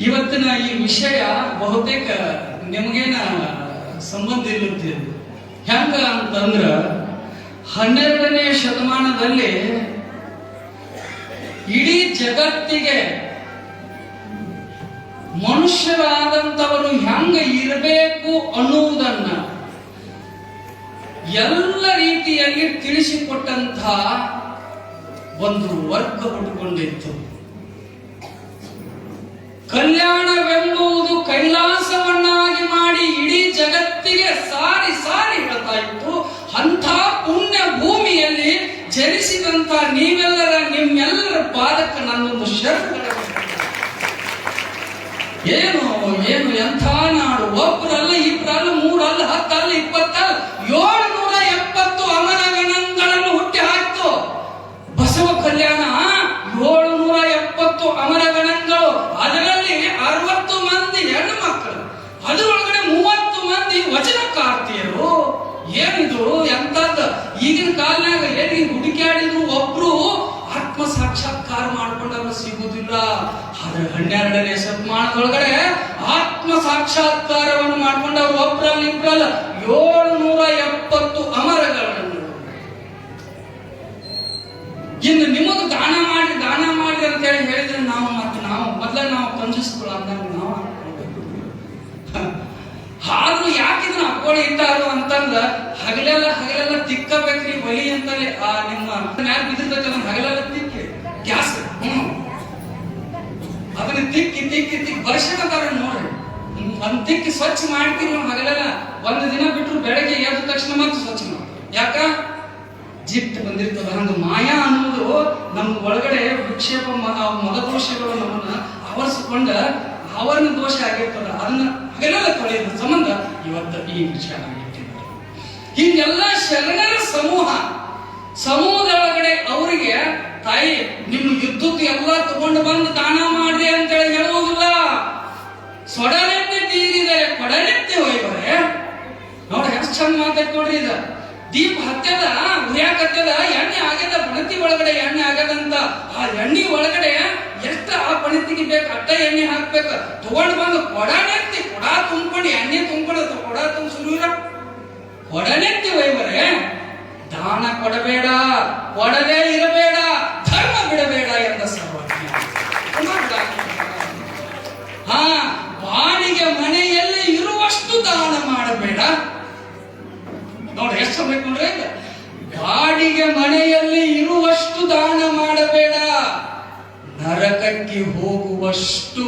ಇವತ್ತಿನ ಈ ವಿಷಯ ಬಹುತೇಕ ನಿಮಗೇನ ಸಂಬಂಧ ಇರುತ್ತೆ. ಹೆಂಗ ಅಂತಂದ್ರ 12ನೇ ಶತಮಾನದಲ್ಲಿ ಇಡೀ ಜಗತ್ತಿಗೆ ಮನುಷ್ಯರಾದಂಥವರು ಹೆಂಗ ಇರಬೇಕು ಅನ್ನುವುದನ್ನ ಎಲ್ಲ ರೀತಿಯಲ್ಲಿ ತಿಳಿಸಿಕೊಟ್ಟಂತಹ ಒಂದು ವರ್ಗ ಹುಟ್ಟುಕೊಂಡಿತ್ತು. ಕಲ್ಯಾಣವೆಂಬುದು ಕೈಲಾಸವನ್ನಾಗಿ ಮಾಡಿ ಇಡೀ ಜಗತ್ತಿಗೆ ಸಾರಿ ಸಾರಿ ಹೇಳ್ತಾ ಇತ್ತು. ಅಂಥ ಪುಣ್ಯ ಭೂಮಿಯಲ್ಲಿ ಜನಿಸಿದಂತ ನಿಮ್ಮೆಲ್ಲರ ಪಾದಕ್ಕೆ ನನ್ನೊಂದು ಶರಣ. ಏನು ಏನು ಎಂಥ ನಾಡು! ಒಬ್ಬರಲ್ಲ, ಇಬ್ಬರಲ್ಲ, ಮೂರಲ್ಲ, 10 ಅಲ್ಲ, 20 ಅಲ್ಲ, 770 ಅಮರಗಣಗಳನ್ನು ಹುಟ್ಟಿ ಹಾಕ್ತು ಬಸವ ಕಲ್ಯಾಣ. 770 ಅಮರಗಣಗಳು, ಅದರಲ್ಲಿ 60 ಮಂದಿ ಹೆಣ್ಣು ಮಕ್ಕಳು, ಅದರೊಳಗಡೆ 30 ಮಂದಿ ವಚನಕಾರ್ತಿಯರು. ಏನಿದು ಎಂತದ್ದು! ಈಗಿನ ಕಾಲನಾಗ ಏನಿ ಹುಡುಕಾಡಿದ್ರು ಒಬ್ರು ಆತ್ಮ ಸಾಕ್ಷಾತ್ಕಾರ ಮಾಡ್ಕೊಂಡವ್ರು ಸಿಗುವುದಿಲ್ಲ. ಆದ್ರೆ 12ನೇ ಶತಮಾನದೊಳಗಡೆ ಆತ್ಮ ಸಾಕ್ಷಾತ್ಕಾರವನ್ನು ಮಾಡ್ಕೊಂಡವ್ರು ಒಬ್ರಲ್ಲ, ಇಬ್ರಲ್ಲ, 770 ಅಮರಗಳನ್ನು. ಇನ್ನು ನಿಮಗ ದಾನ ಮಾಡಿ ಅಂತ ಹೇಳಿ ಹೇಳಿದ್ರೆ ನಾವು ಮೊದಲ ಕಂಜಸ್ಗಳು ಅಂದಾಗ ನಾವು ಆದ್ರೂ ಯಾಕಿದ್ರು ಅಕ್ಕೋಳಿ ಇಟ್ಟಾರು ಅಂತಂದ ಹಗಲೆಲ್ಲ ತಿಕ್ಕಬೇಕ್ರಿ ಬಲಿ ಅಂತಲೇ ನಿಮ್ಮ ಮ್ಯಾಲ ಬಿದ್ದಿರ್ತೈತೆ ಅದನ್ನ ಹಗಲೆಲ್ಲ ತಿಕ್ಕಿ ಗ್ಯಾಸ್ ಅದನ್ನ ತಿಕ್ಕಿ ಬರ್ಸಕತ್ತಾರ ನೋಡ್ರಿ. ಒಂದ್ ತಿಕ್ಕಿ ಸ್ವಚ್ಛ ಮಾಡ್ತೀವಿ ನಾವು ಹಗಲೆಲ್ಲ. ಒಂದು ದಿನ ಬಿಟ್ರು ಬೆಳಗ್ಗೆ ಎದ್ದ ತಕ್ಷಣ ಮತ್ತೆ ಸ್ವಚ್ಛ ಮಾಡಿ. ಯಾಕ? ಜಿಟ್ಟು ಬಂದಿರ್ತದ. ಹಂಗ ಮಾಯಾ ಅನ್ನೋದು ನಮ್ ಒಳಗಡೆ ವಿಕ್ಷೇಪ ಮದದೋಷಗಳು ನಮ್ಮನ್ನ ಆವರಿಸಿಕೊಂಡ ಅವರನ್ನ ದೋಷ ಆಗಿರ್ತದ. ಅದನ್ನ ಹಗಲೆಲ್ಲ ತೊಳೆಯೋದ್ರ ಸಂಬಂಧ ಇವತ್ತು ಈ ವಿಷಯ ಇಟ್ಟಿದ್ದಾರೆ. ಹಿಂಗೆಲ್ಲ ಶರಣರ ಸಮೂಹದೊಳಗಡೆ ಅವರಿಗೆ ತಾಯಿ ನಿಮ್ಮ ಯುದ್ಧಕ್ಕೆ ಎಲ್ಲ ತಗೊಂಡು ಬಂದು ದಾನ ಮಾಡ್ರಿ ಅಂತೇಳಿ ಹೇಳುವುದಿಲ್ಲ. ಸೊಡನೆತ್ತೆ ತೀರಿದರೆ ಕೊಡನೆತ್ತೆ ಒಯ್ಬರೆ. ನೋಡ್ರಿ ಎಷ್ಟು ಚಂದ ಮಾತಾಡ್ ನೋಡ್ರಿ. ಇದ ದೀಪ ಹತ್ಯದ ಉರಿಯಾಕತ್ಯದ ಎಣ್ಣೆ ಆಗ್ಯದ, ಪಣತಿ ಒಳಗಡೆ ಎಣ್ಣೆ ಆಗ್ಯದಂತ. ಆ ಎಣ್ಣೆ ಒಳಗಡೆ ಎಷ್ಟ ಆ ಪಣತಿಗೆ ಬೇಕು ಅಟ್ಟ ಎಣ್ಣೆ ಹಾಕ್ಬೇಕು. ತಗೊಂಡು ಬಂದು ಕೊಡನೆತ್ತಿ ಕೊಡ ತುಂಬ್ಕೊಂಡು ಎಣ್ಣೆ ತುಂಬ್ಕೊಂಡು ಕೊಡ ತುಂಬ ಸುರುವಿರ ಕೊಡನೆತ್ತಿ ಒಯ್ಬರೆ. ದಾನ ಕೊಡಬೇಡ, ಕೊಡದೇ ಇರಬೇಡ, ಧರ್ಮ ಬಿಡಬೇಡ ಎಂದ ಸರ್ವಜ್ಞ. ಬಾಡಿಗೆ ಮನೆಯಲ್ಲಿ ಇರುವಷ್ಟು ದಾನ ಮಾಡಬೇಡ. ನೋಡ್ರಿ ಎಷ್ಟು ಬೇಕು ನೋಡ್ರಿ. ಬಾಡಿಗೆ ಮನೆಯಲ್ಲಿ ಇರುವಷ್ಟು ದಾನ ಮಾಡಬೇಡ, ನರಕಕ್ಕೆ ಹೋಗುವಷ್ಟು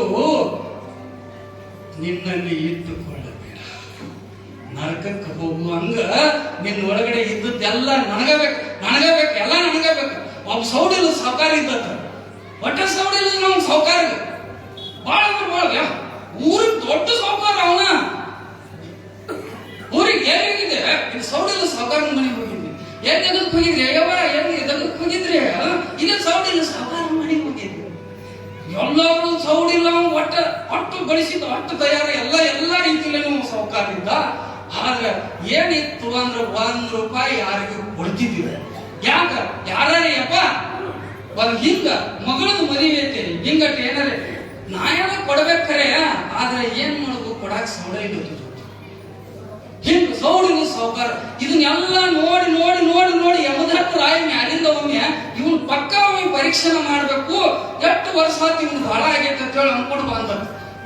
ನಿನ್ನಲ್ಲಿ ಇಟ್ಟುಕೊಳ್ಳಬೇಡ. ನರಕಕ್ಕೆ ಹೋಗುವಂಗ ನಿನ್ನ ಒಳಗಡೆ ಇದ್ದದ್ದೆಲ್ಲ ನನಗಬೇಕು, ಎಲ್ಲ ನನಗಬೇಕು. ಒಬ್ಬ ಸೌಡಿಲ್ಲ ಸಾವುಕಾರ ಇದ್ದ, ಒಟ್ಟ ಸೌಡಿಲ್ಲ ನಾವು ಸಾವುಕಾರ ಬಾಳ ಊರಿಗೆ ದೊಡ್ಡ ಸಾವುಕಾರ. ಅವನ ಊರಿಗೆ ಏನಿದೆ ಇದು ಸೌಡಿಲ್ಲ ಸಾವುಕಾರ ಮನೆಗೆ ಹೋಗಿದ್ವಿ. ಎಲ್ಲಿ ಎದಕ್ಕೆ ಹೋಗಿದ್ರಿ? ಎಲ್ಲಿ ಎದಕ್ಕೆ ಹೋಗಿದ್ರಿ? ಇದೇ ಸೌಡಿಲ್ಲ ಸಾವುಕಾರ ಮನೆಗೆ ಹೋಗಿದ್ವಿ. ಎಲ್ಲರೂ ಸೌಡಿಲ್ಲ, ಒಟ್ಟು ಗಳಿಸಿದ, ಒಟ್ಟು ತಯಾರ ಎಲ್ಲ ರೀತಿಯಲ್ಲಿ ನಾವು ಸಾವುಕಾರ ಇದ್ದ. ಆದ್ರೆ ಏನಿತ್ತು ಅಂದ್ರೆ ₹1 ಯಾರಿಗೂ ಕೊಡ್ತಿದ್ವಿ. ಯಾಕ? ಯಾರಪ್ಪ ಒಂದ್ ಹಿಂಗ ಮಗಳದು ಮದುವೆ ಐತಿ ಹಿಂಗಟ್ಟು ಏನಾರ ನಾಯನ ಕೊಡ್ಬೇಕಾರೆ, ಆದ್ರೆ ಏನ್ ಮಾಡೋದು ಕೊಡಾಕ್ ಸೌಡ ಇದ್ದು ಹಿಂಗ ಸೌಡಿನ ಸಾವುಕಾರ. ಇದನ್ನೆಲ್ಲ ನೋಡಿ ಯಮಧರ್ಮ ರಾಯನ ಅಲ್ಲಿಂದ ಒಮ್ಮೆ ಇವನ್ ಪಕ್ಕ ಒಮ್ಮೆ ಪರೀಕ್ಷೆ ಮಾಡ್ಬೇಕು. ಎಷ್ಟು ವರ್ಷ ಆಯ್ತು ಇವನ್ ಬಹಳ ಆಗೈತೆ ಅಂತ ಹೇಳಿ ಅನ್ಕೊಂಡು ಬಂದ.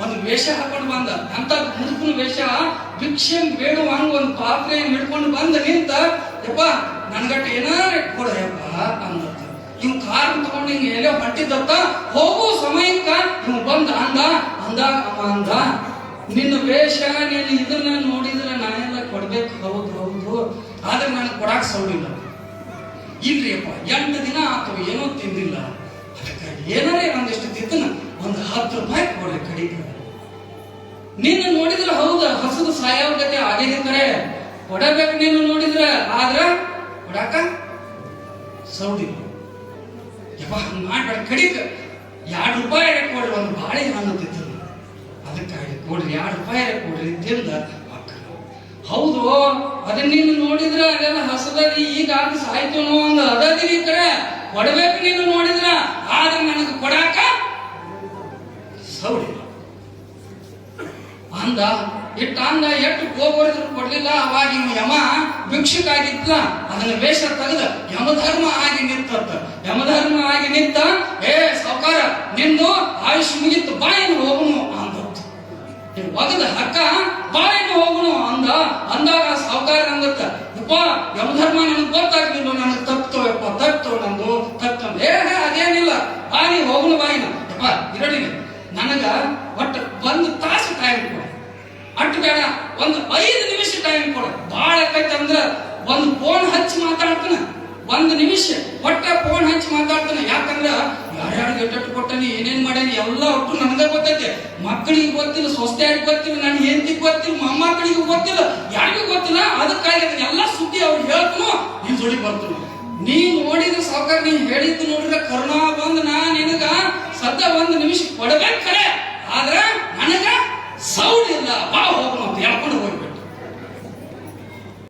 ಒಂದು ವೇಷ ಹಾಕೊಂಡು ಬಂದ, ಅಂತ ಮುದುಕನ ವೇಷ. ಭಿಕ್ಷೆ ಬೇಡುವಂಗ ಒಂದು ಪಾತ್ರೆಯನ್ನು ಹಿಡ್ಕೊಂಡು ಬಂದ ನಿಂತ, ಯಪ್ಪ ನನ್ಗಟ್ಟ ಏನಾರ ಕೊಡಯಪ್ಪ ಅಂದ. ಇವ್ ಕಾರ್ ತಗೊಂಡು ಹಿಂಗ ಎಲ್ಲೋ ಹೊಂಟಿದ್ದತ್ತ. ಹೋಗೋ ಸಮಯಕ್ಕ ಇವ್ ಬಂದ ಅಂದ ನಿನ್ನ ವೇಷ ನೀನು ಇದನ್ನ ನೋಡಿದ್ರೆ ನಾನೆಲ್ಲ ಕೊಡ್ಬೇಕು. ಹೌದು, ಆದ್ರೆ ನನಗೆ ಕೊಡಾಕ್ ಸೌಡಿಲ್ಲ. ಇಲ್ರಿ ಅಪ್ಪ 8 ದಿನ ಆತು ಏನೋ ತಿಂದಿಲ್ಲ, ಅದಕ್ಕೆ ಏನಾರೇ ಒಂದಿಷ್ಟು ತಿದ್ದನ ಒಂದು ₹10 ಕೊಡ್ರಿ ಕಡಿಗೆ. ನಿನ್ನ ನೋಡಿದ್ರೆ ಹೌದ ಹಸದು ಸಾಯವ ಗತೆ ಆಗೇದಿದ್ರೆ ಕೊಡಬೇಕು. ನೀನು ನೋಡಿದ್ರೆ ಆದ್ರ ಕೊಡಾಕ ಸೌಡಿಲ್ಲ. ಯಪ್ಪ ಹಂಗ ಮಾಡ್ಬೇಡ, ಕಡಿಗೆ ₹2 ಕೊಡ್ರಿ. ಒಂದು ಬಾಳೆ ಹಣ್ಣು ತಿದ್ದು ಅದಕ್ಕಾಗಿ ಕೊಡ್ರಿ, ₹2 ಕೊಡ್ರಿ ತಿಂದ. ಹೌದು, ಅದನ್ನ ನೀನು ನೋಡಿದ್ರ ಅದೆಲ್ಲ ಹಸದಲ್ಲಿ ಈಗ ಅದು ಸಾಯ್ತು ಅನ್ನೋ ಒಂದು ಅದದಿರಿ ಕಡೆ ಕೊಡ್ಬೇಕು. ನೀನು ನೋಡಿದ್ರ ಆದ್ರೆ ನನಗೆ ಕೊಡಾಕ ಸೌಡಿ ಅಂದ ಎಷ್ಟು ಹೋಗೋರಿದ್ರು ಕೊಡ್ಲಿಲ್ಲ. ಅವಾಗ ಇವ್ ಯಮ ಭಿಕ್ಷುಕ ಆಗಿದ್ಲ, ಅದನ್ನ ವೇಷ ತೆಗೆದ ಯಮಧರ್ಮ ಆಗಿ ನಿಂತತ್ತ. ಯಮಧರ್ಮ ಆಗಿ ನಿಂತ, ಏ ಸಾವುಕಾರ ನಿಂದು ಆಯುಷ್ ಮುಗಿತ್ತು, ಬಾಯಿನ ಹೋಗುನು ಅಂದತ್ತು. ಒಗದ ಹಕ್ಕ ಬಾಯಿನ ಹೋಗುನು ಅಂದಾಗ ಸಾವುಕಾರ ಅಂದತ್ತ, ಯಪ್ಪ ಯಮಧರ್ಮ ನನಗೆ ಗೊತ್ತಾಗ್ಲಿಲ್ಲ, ನನಗೆ ತಪ್ತೋಯಪ್ಪ, ತಪ್ತೋ ನಂದು ತಪ್ತಂದ. ಅದೇನಿಲ್ಲ, ಬಾಯಿ ಹೋಗುನು ಬಾಯಿನ. ಯಪ್ಪ ಇರಡಿಗೆ ನನಗ ಒಟ್ಟು 1 ತಾಸು ಟೈಮ್ ಕೊಡ, ಅಟ್ಟು ಬೇಡ 5 ನಿಮಿಷ ಟೈಮ್ ಕೊಡ. ಬಾಳ ಆಕೈತಂದ್ರ ಒಂದು ಫೋನ್ ಹಚ್ಚಿ ಮಾತಾಡ್ತಾನ, 1 ನಿಮಿಷ ಒಟ್ಟ ಫೋನ್ ಹಚ್ಚಿ ಮಾತಾಡ್ತಾನ. ಯಾಕಂದ್ರ ಯಾರ್ಯಾರಿಗೆ ಎಟ್ಟು ಕೊಟ್ಟನಿ, ಏನೇನ್ ಮಾಡೇನಿ ಎಲ್ಲ ಒಟ್ಟು ನನಗ ಗೊತ್ತೈತೆ. ಮಕ್ಕಳಿಗೆ ಗೊತ್ತಿಲ್ಲ, ಸೊಸೆಯಾಗಿ ಗೊತ್ತಿಲ್ಲ, ನನ್ನ ಹೆಂಡತಿಗೆ ಗೊತ್ತಿಲ್ಲ, ಮೊಮ್ಮಕ್ಕಳಿಗೆ ಗೊತ್ತಿಲ್ಲ, ಯಾರಿಗೂ ಗೊತ್ತಿಲ್ಲ. ಅದಕ್ಕಾಗಿ ಅದನ್ನ ಎಲ್ಲ ಸುದ್ದಿ ಅವ್ರು ಹೇಳ್ತನು, ನಿನ್ ಜೋಡಿ ಬರ್ತಾನ. ನೀ ನೋಡಿದ ಸಾವುಕಾರ, ನೀನ್ ಹೇಳಿದ್ದು ನೋಡಿದ್ರೆ ಕರುಣಾ ಬಂದು ನಾ ನಿನಗ ಸದ್ದ 1 ನಿಮಿಷ ಕೊಡ್ಬೇಕು ಖರೆ, ಆದ್ರ ನನಗ ಸೌಂಡ್ ಇಲ್ಲ, ಬಾ ಹೋಗೋಣ.